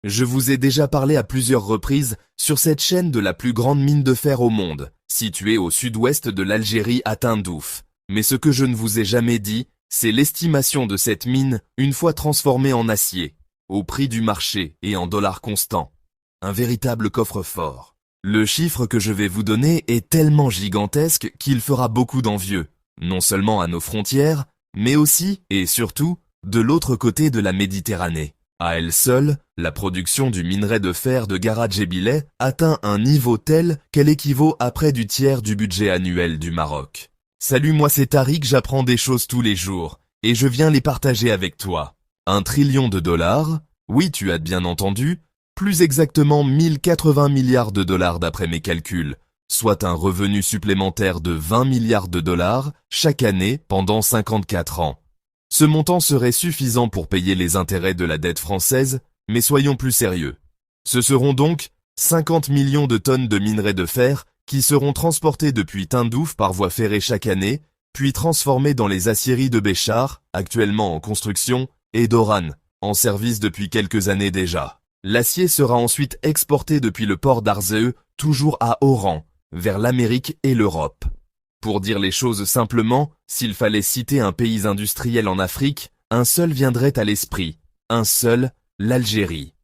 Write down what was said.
Je vous ai déjà parlé à plusieurs reprises sur cette chaîne de la plus grande mine de fer au monde, située au sud-ouest de l'Algérie à Tindouf. Mais ce que je ne vous ai jamais dit, c'est l'estimation de cette mine une fois transformée en acier, au prix du marché et en dollars constants. Un véritable coffre-fort. Le chiffre que je vais vous donner est tellement gigantesque qu'il fera beaucoup d'envieux, non seulement à nos frontières, mais aussi, et surtout, de l'autre côté de la Méditerranée. À elle seule, la production du minerai de fer de Garadjébileh atteint un niveau tel qu'elle équivaut à près du tiers du budget annuel du Maroc. Salut, moi c'est Tariq, j'apprends des choses tous les jours, et je viens les partager avec toi. 1 trillion de dollars? Oui, tu as bien entendu, plus exactement 1080 milliards de dollars d'après mes calculs, soit un revenu supplémentaire de 20 milliards de dollars chaque année pendant 54 ans. Ce montant serait suffisant pour payer les intérêts de la dette française, mais soyons plus sérieux. Ce seront donc 50 millions de tonnes de minerai de fer qui seront transportés depuis Tindouf par voie ferrée chaque année, puis transformés dans les aciéries de Béchar, actuellement en construction, et d'Oran, en service depuis quelques années déjà. L'acier sera ensuite exporté depuis le port d'Arzeu, toujours à Oran, vers l'Amérique et l'Europe. Pour dire les choses simplement, s'il fallait citer un pays industriel en Afrique, un seul viendrait à l'esprit, un seul, l'Algérie.